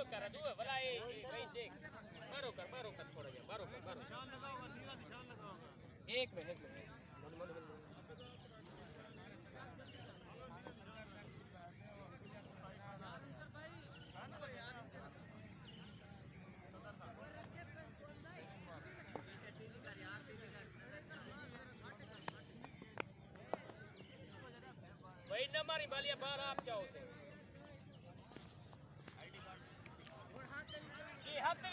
कर वाला ये भाई देख मारो कर थोड़ा जा मारो कर निशान लगाओगा नीला निशान लगाओगा एक मिनट भाई न मारी बालिया बाहर आप जाओ से ये हाथ में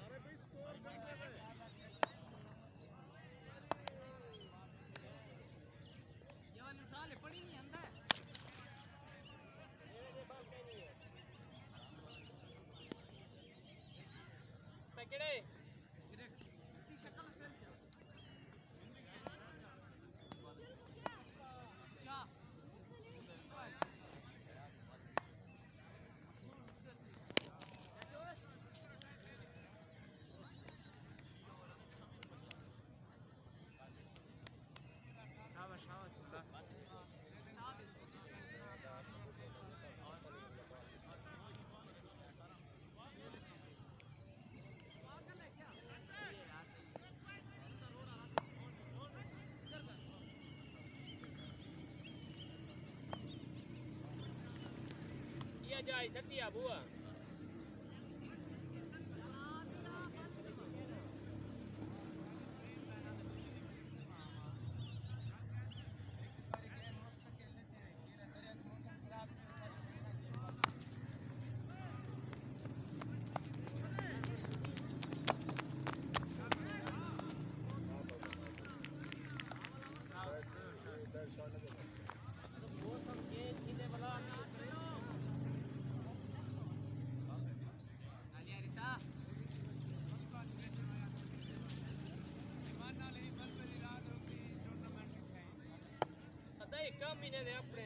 अरे भाई स्कोर बन गया ये वाली उठा ले पड़ी नहीं अंदर ये बाल कहीं नहीं है पकड़े इतनी शक्ल से क्या जाए सटिया बुआ कम महीने दे अपने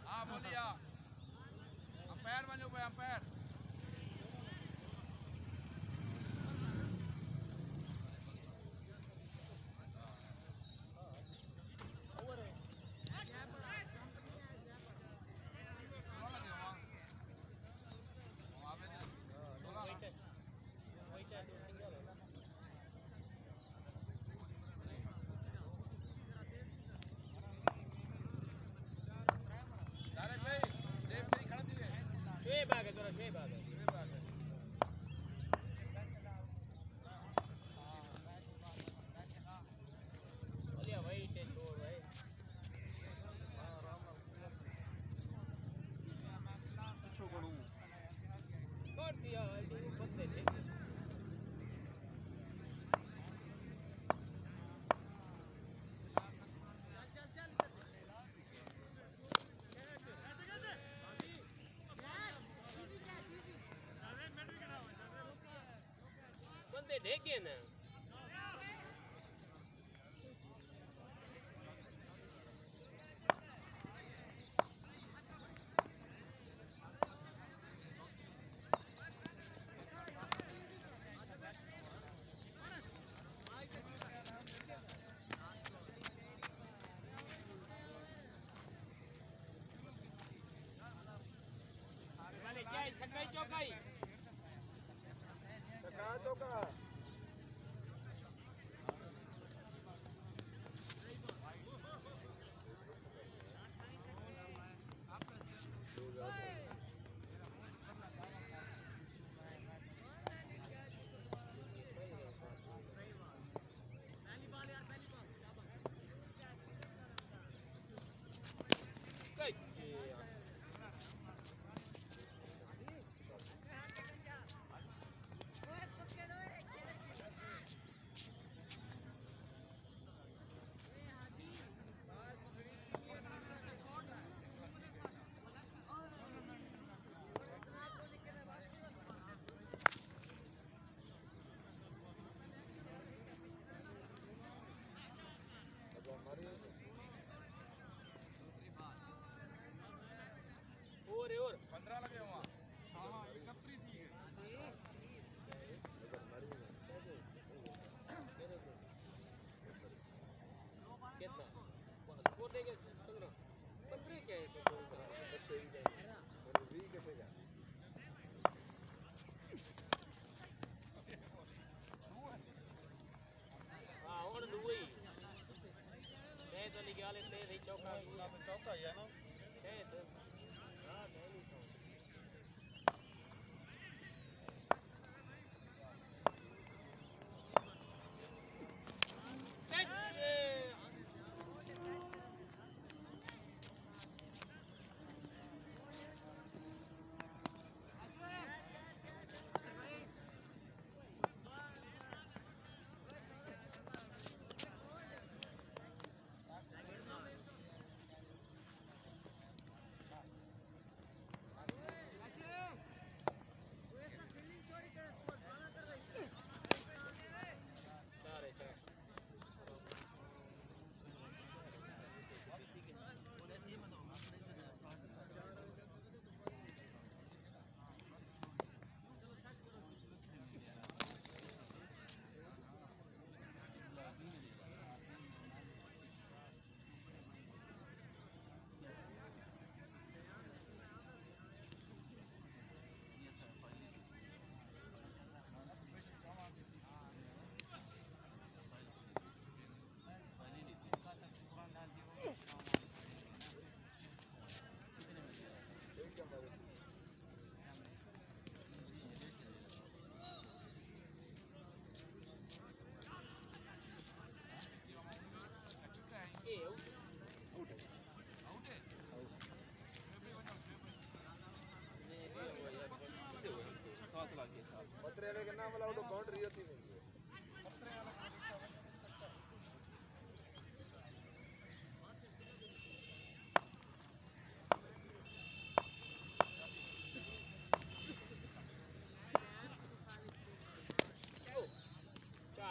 हाँ बोलिए अंपायर बनो भाई अंपायर शुएब आ गए थोड़ा शुएब आ गए बोलिए भाई टेस्ट हो भाई कर दिया बंदे थे बंदे ढेके ना छक्का चौकाई छक्का चौका और 15 लगे वहाँ कितना स्कोर देगा 15 क्या है इसमें हाँ और दुबई मैं तो निकाल इतने सही चौका चौथा ही है ना है तो हाँ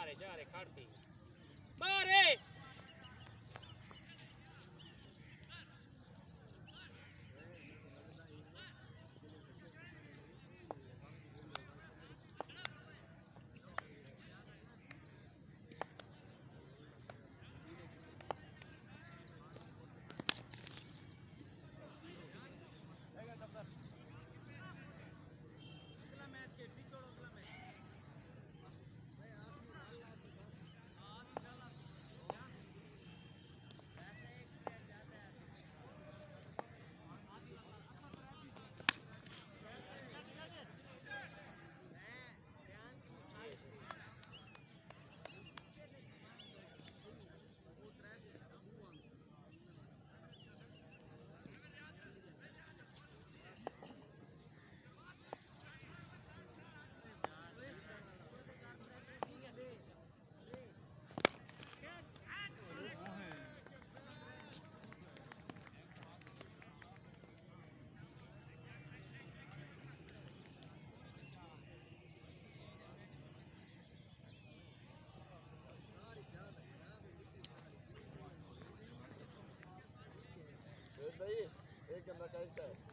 नहीं जा रहे खाड़ती मारे भाई एक कैमरा का इसका है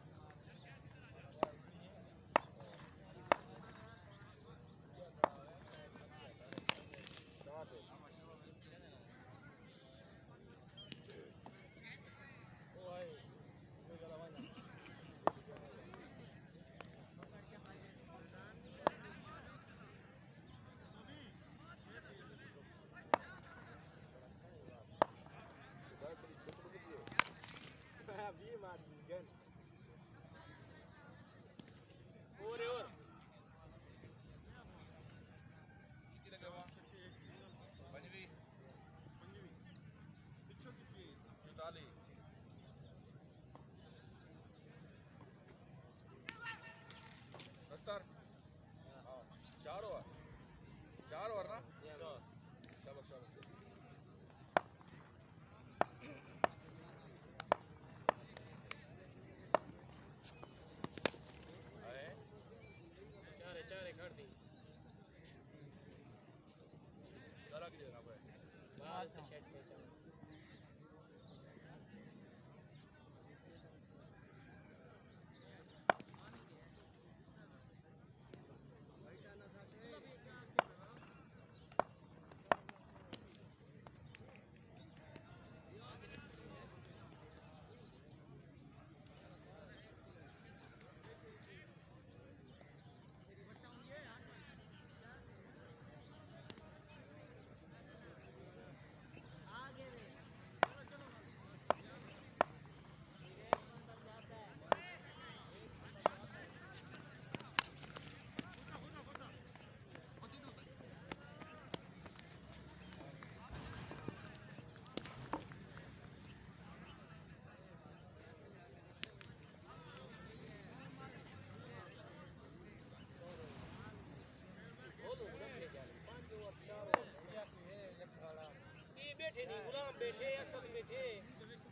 और किती लगे वहाँ 25 44 शेड पे चलो बैठे नहीं गुलाम बैठे असद बैठे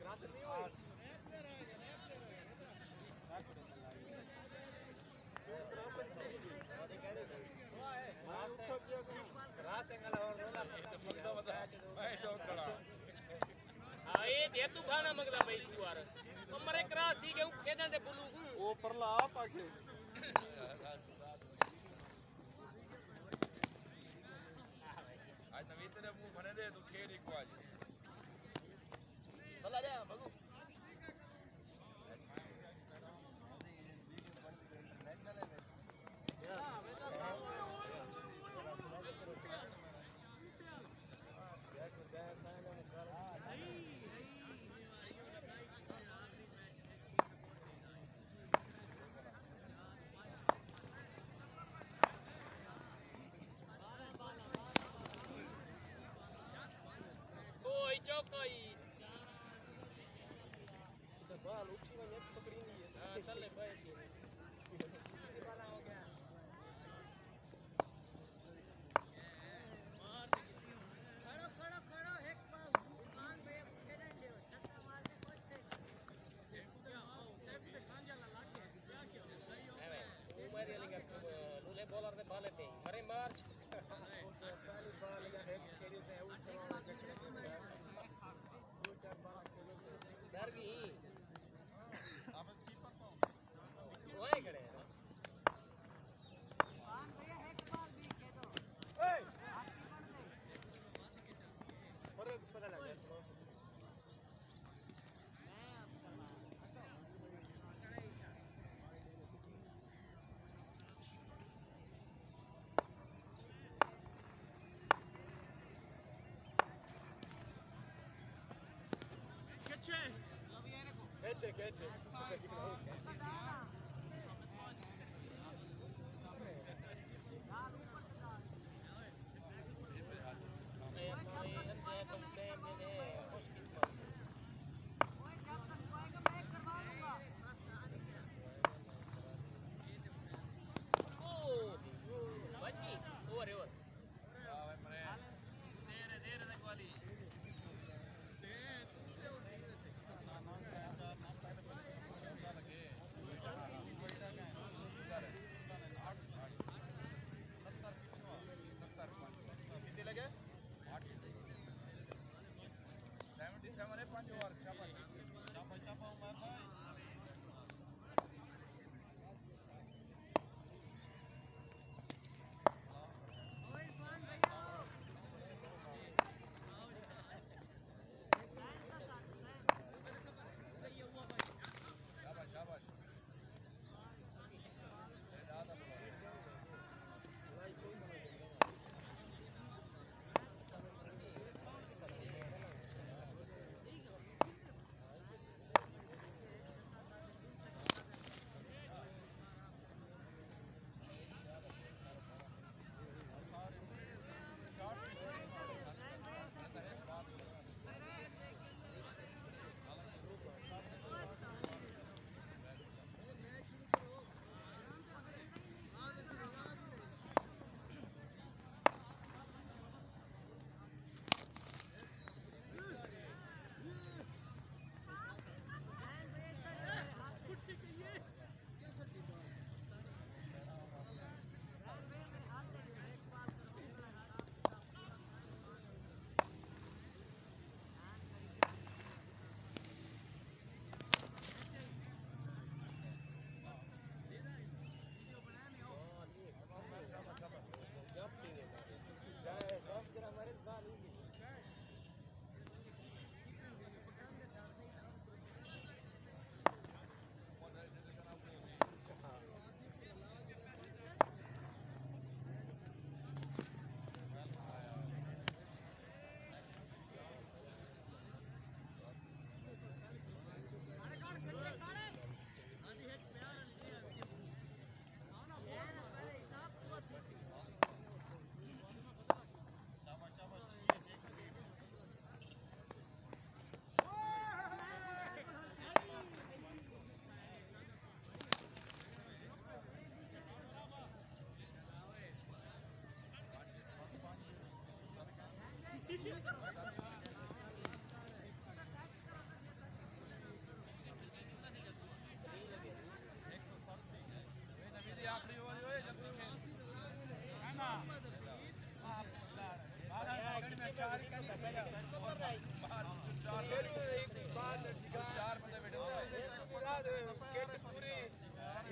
रात नहीं हुई ये दे तू खाना मंगदा भाई सुवार हमरे क्रास थी गयो खेडन दे बुलू ओ परला आप आके आज नवी तेरे मुंह भरे दे तू खेल एक आज भला दे भगू चौकाई तो बाल उठी वाली पकड़ी नहीं है हां चल ले भाई वाला हो गया मार दे खड़ो खड़ो खड़ो एक दुकान पे खेलने दे छक्का मार के कोच थे क्या हो सेफ पे सांजला लाग गया क्या क्या नहीं भाई वो मारी वाली लूले बॉलर ने बाले थे मरे मार पहली बाल या हेड कैरी थे उस वाला चक्कर डर गई आप कीपर पाओ ओए खड़े हैं हां भैया एक बार भी खेलो ओए आप कीपर दे और पता लग गया मैं अब करवा कैचे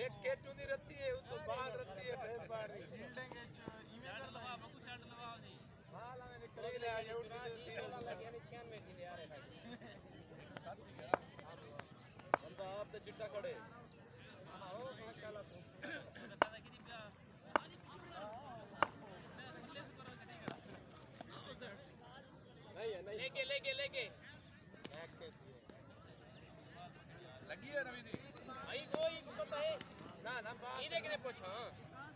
एक केटू दी रत्ती है तो बाहर रत्ती है फिर पाड़ी बिल्डिंग है ईमेल कर लगा बकु छाट लगा दी हां ला मैंने करे ले आज उठ दी लगे यानी 96 दिन यार है साथी है बंदा आप तो चिट्टा खड़े ओ माशाल्लाह दादा की दिखा नहीं है नहीं लेके लगी है रवि जी भाई कोई पता है ना ना बात ये देख के पूछो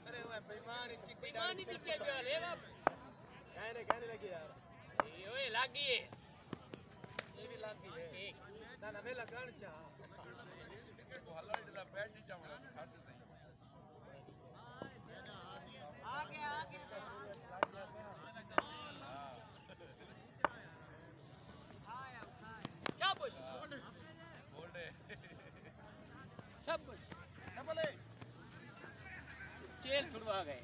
अरे वो बेईमान चिट्टी बेईमानी की क्या गल है बाप कहने लगी यार ये ओए लागी है ये भी लागी है ठीक ना ना मैं लगान चाह टिकट को हल्ला इधर बैठ नहीं चाहूंगा खाते सही आगे शाबाश बोल दे शाबाश डबल है जेल छुड़वा गए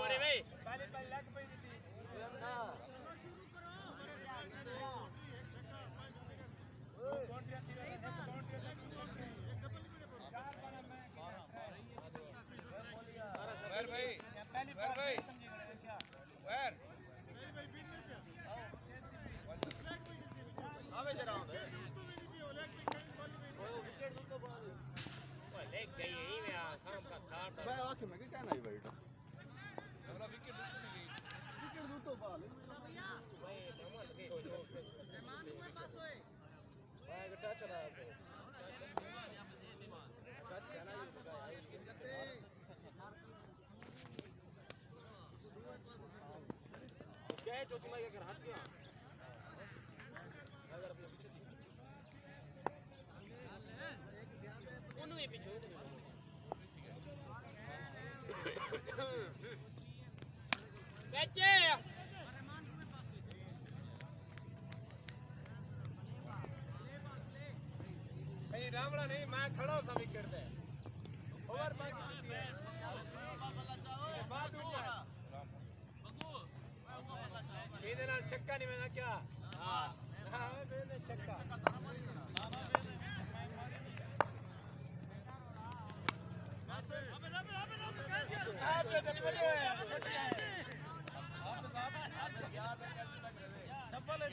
ओरे भाई पहले लग पई थी वेर भाई पहली वेर भाई समझिएगा क्या वेर आवे जरा ओ लेग गई यही में शाम का थाट मैं आंख में क्या नहीं बैठा हमरा विकेट दूर नहीं गई विकेट दू तो बाल भाई नमन के मेहमान के पास होए भाई गट्टा चला सच कहना ये बताया क्या है जोशीमा के घर हाथ किया अगर अपने पीछे उन्हों ही पीछे बच्चे नहीं रामड़ा नहीं मैं खड़ा था विकेट दे ओवर बाकी ਇਹਦੇ ਨਾਲ ਛੱਕਾ ਨਹੀਂ ਮੈਨਾਂ ਕਿਹਾ ਹਾਂ ਹਾਂ ਮੈਨੇ ਛੱਕਾ आपने तो नहीं बजे डबल है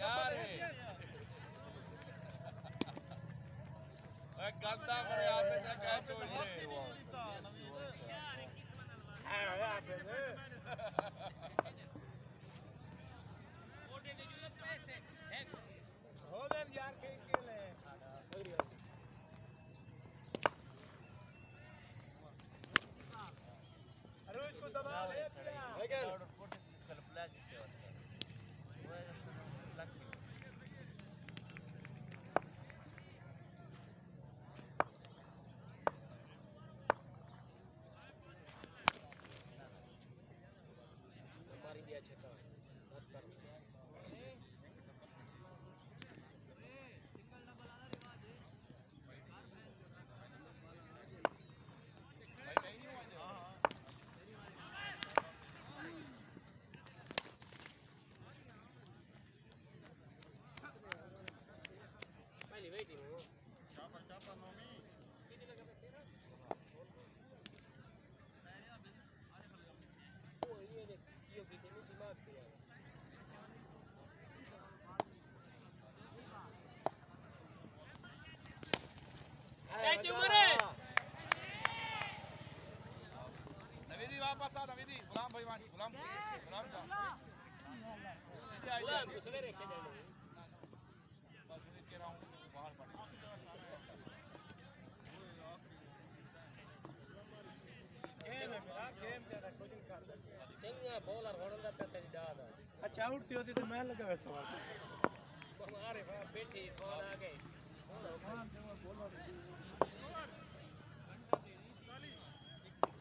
गंदा करे आपने तो क्या छोड़ हो गए यार के ले रोज को दबा ले लेकिन प्लास्टिक से वो लकी हमारी दिया छक्का बस कर खेच उमरे नवीदी वापस आ नवीदी गुलाम भाई वानी गुलाम गुलाम को सवेरे खेलने बस उन्हें कह रहा हूं बाहर पड़े गेम है मेरा गेम तेरा कुछ नहीं कर सकते चंगा बॉलर होने का तेरी दाद अच्छा आउट थी होती तो मैं लगा वैसा हमारे वहां बैठी फोन आ गए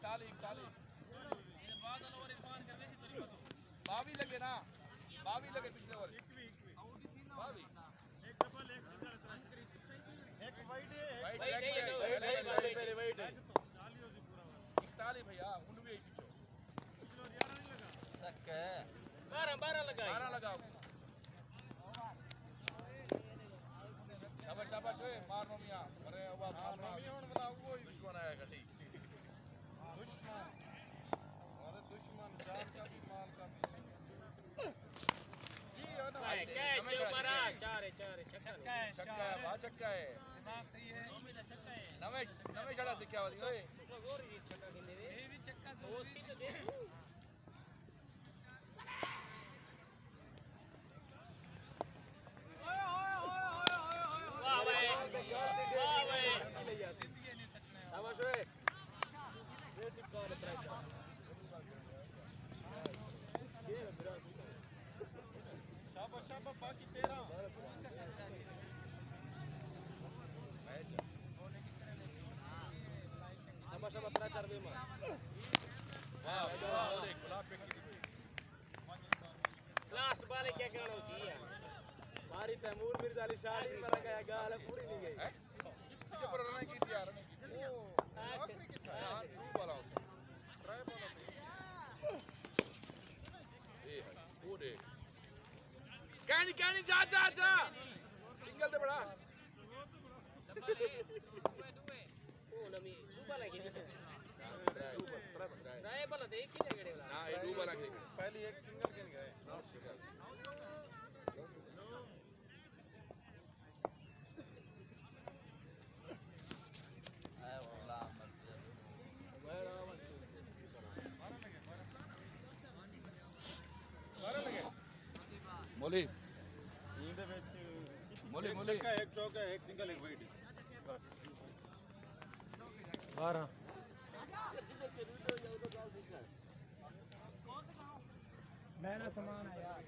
ताली बावी लगे ना बावी लगे पिछले ओवर बावी एक वाइड पहले वाइड 41 भैया उन भी पीछे सक्का 12 लगाई 12 लगाओ शाबाश शाबाश ओए मारनो मियां अरे वाह मारनो मियां होने वाला वो दुश्मन आया गली दुश्मन अरे दुश्मन जान का भी माल का भी जी हो ना कैच मारा 4 छक्का छक्का है वाह छक्का है दिमाग सही है नवे छड़ा सिक्का वाली ओए उसको गोरी छक्का खेलने दे ये भी चक्का वो सीधे दे वाह भाई शाबाश ओए शाबाश बाकी 13 शाबाश 3-4 में वाह गुलाब पे की लास्ट बॉल क्या करना होती है मारी तैमूर मिर्जा अली शाही मेरा गया गाल पूरी नहीं गई पीछे पर रन की थी यार आखिरी की था यार two ball out try ball पे ए वो दे कहनी जा सिंगल दे बड़ा ओ नमी बॉल है कि राय बॉल दे की लगड़े वाला हां ये 2 बॉल आखिरी पहली एक सिंगल खेल गए लास्ट सिंगल मोली ਇਹਦੇ ਵਿੱਚ मोली ਛੱਕਾ ਇੱਕ ਚੌਕਾ ਇੱਕ ਸਿੰਗਲ ਇੱਕ ਵਿਕਟ 12 मैं ना समान है यार